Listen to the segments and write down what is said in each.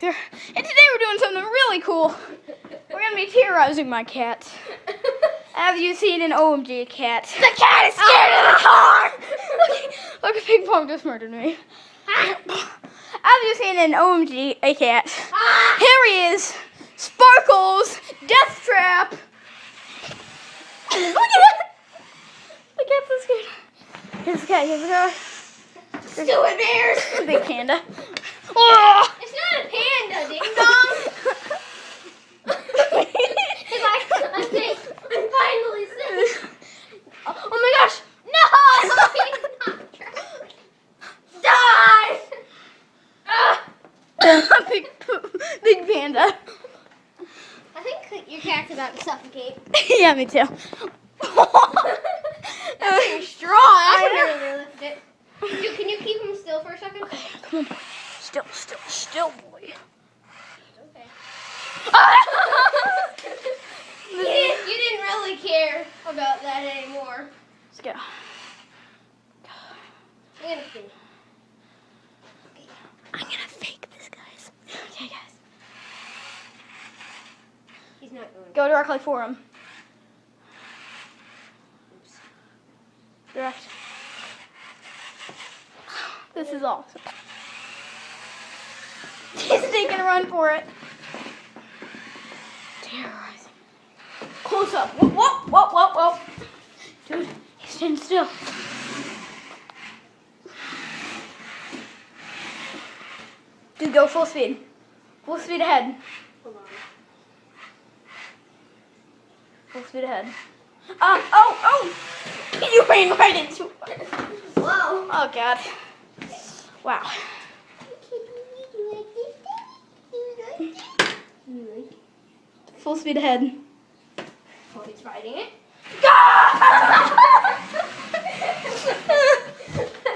there. And today we're doing something really cool. We're going to be terrorizing my cat. Have you seen an OMG cat? The cat is scared of the car! Look, Ping Pong just murdered me. Have you seen an OMG cat? Here he is. Sparkles. Death Trap. Look at that. The cat's so scared. Here's the cat. Here's the cat. Stupid bears! Big panda. Oh! It's not a panda, ding dong! I'm finally safe. Oh my gosh! No! Die! Big panda. I think your cat's about to suffocate. Yeah, me too. That's pretty strong. I should really lift it. Can you keep him still for a second? Okay, come on, boy. Still, boy. Okay. You didn't really care about that anymore. Let's go. I'm gonna see. I'm gonna fake this, guys. Okay, guys. He's not going. Go directly for him. Oops. Direct. This is awesome. He's taking a run for it. Terrorizing. Close up. Whoa. Dude, he's standing still. Dude, go full speed. Full speed ahead. Hold on. Full speed ahead. Oh! You ran right into it. Whoa. Oh, God. Wow. Full speed ahead. Oh, he's fighting it.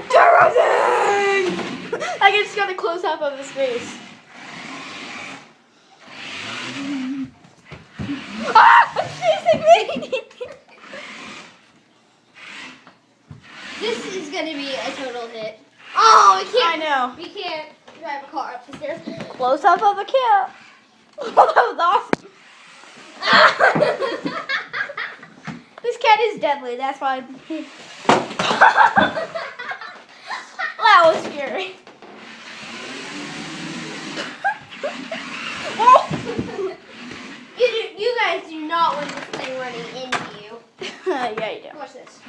Teraizeing! I just got a close up of his face. It's chasing me! This is gonna be a total hit. Oh, we can't. I know. We can't drive a car up the stairs. Close up of the cat. Oh, that was awesome. This cat is deadly, that's why. That was scary. Oh. You guys do not want this thing running into you. Yeah, you do. Watch this.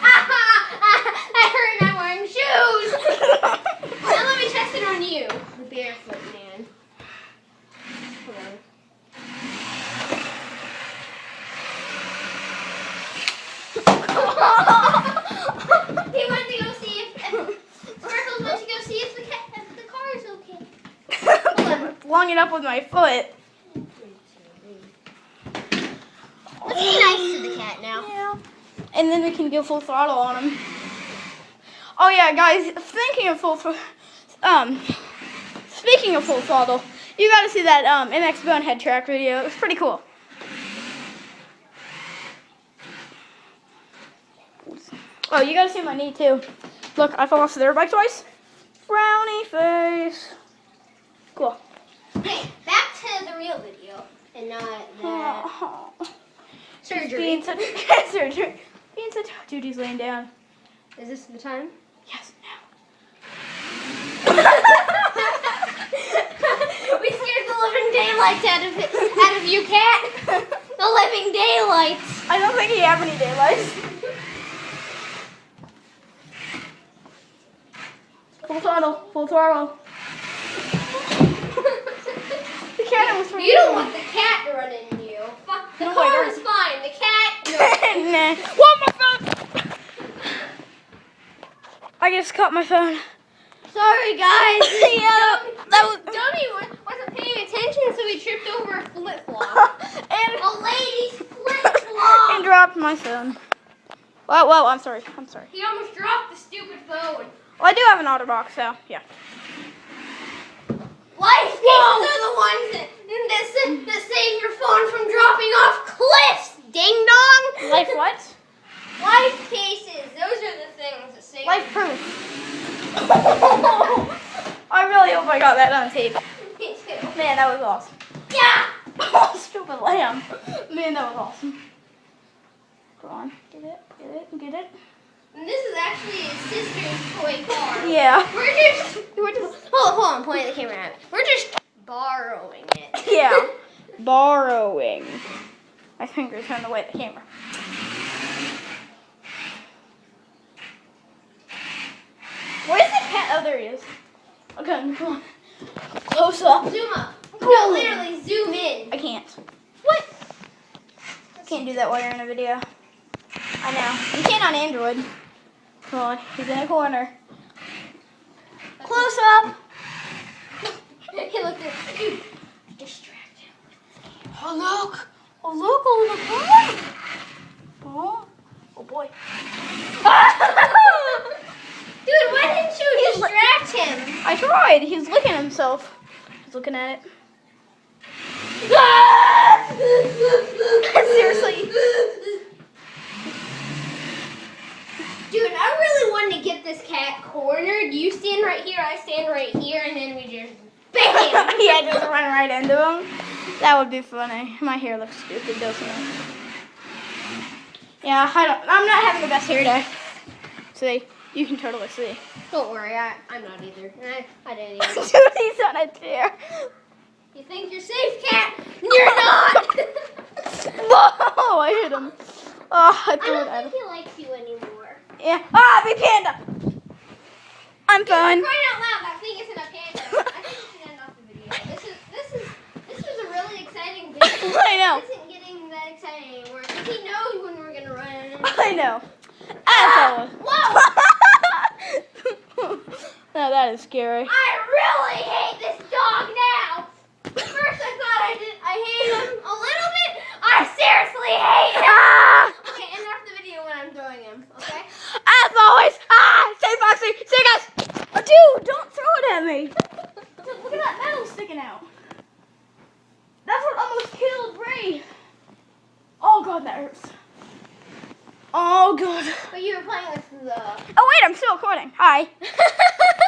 I heard I'm wearing shoes. Now let me test it on you, the barefoot man. Hold on. He went to go see if Sparkles went to go see if the car is okay. Long it up with my foot. Let's be nice to the cat now. Yeah. And then we can go full throttle on him. Oh yeah, guys. Speaking of full throttle, you got to see that MX Bonehead track video. It was pretty cool. Oh, you got to see my knee too. Look, I fell off the bike twice. Brownie face. Cool. Okay, back to the real video and not that surgery. Being such surgery. Being such. Dude, he's laying down. Is this the time? Yes, now. We scared the living daylights out of you, cat. The living daylights. I don't think he have any daylights. Full throttle. The cat was You don't want the cat to run into you. Fuck, the car is fine. The cat, no. Nah. Whoa, my phone! I just caught my phone. Sorry, guys. Donnie wasn't paying attention, so he tripped over a flip-flop. and A lady's flip-flop. and dropped my phone. Well, I'm sorry. He almost dropped the stupid phone. Well, I do have an auto box, so yeah. Life cases are the ones that save your phone from dropping off cliffs, ding dong. Life what? Life cases. Those are the things that save. Life proof. I really hope I got that on tape. Me Man, that was awesome. Yeah. Oh, stupid lamb. Man, that was awesome. Go on, get it. And this is actually his sister's toy car. Yeah. We're just hold on, point the camera at it. We're just borrowing it. Yeah. Borrowing. My fingers are in the way of the camera. Where's the cat? Oh, there he is. Okay, come on. Close up. Zoom up. No, literally zoom in. I can't. What? Can't do that while you're in a video. I know. You can't on Android. Come on, he's in a corner. Close up. He looked at dude. Distract him. Oh look! Oh look! Oh look! Oh, oh boy! Dude, why didn't you distract him? I tried. He's licking himself. He's looking at it. Seriously. Dude, I really wanted to get this cat cornered. You stand right here, I stand right here, and then we just bam! Yeah, just run right into him. That would be funny. My hair looks stupid, doesn't it? Yeah, I'm not having the best hair day. See, you can totally see. Don't worry, I'm not either. I didn't either. Dude, he's on a chair. You think you're safe, cat? You're not! Whoa! I hit him. Oh, I I threw it don't at him. think he likes you anymore. Yeah. Ah, big panda. I'm fine. Crying out loud, that thing isn't a panda. I think we should end off the video. This was a really exciting video. I know. This isn't getting that exciting anymore. He knows when we're gonna run. I know. As always. Whoa! Now that is scary. I really hate this dog now. First I thought I hate him a little bit. I seriously hate him. Ah! Okay, end off the video when I'm throwing him, okay? As always. Ah! Stay foxy. See you guys. Oh, dude, don't throw it at me. Dude, look at that metal sticking out. That's what almost killed Ray. Oh, God, that hurts. Oh, God. But you were playing with the... Oh, wait, I'm still recording. Hi.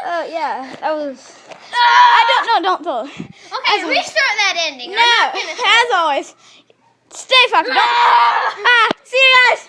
Oh, yeah, that was... I don't know, don't throw it. Okay, restart that ending. I'm No, not gonna as always, stay fucking. Don't. See you guys.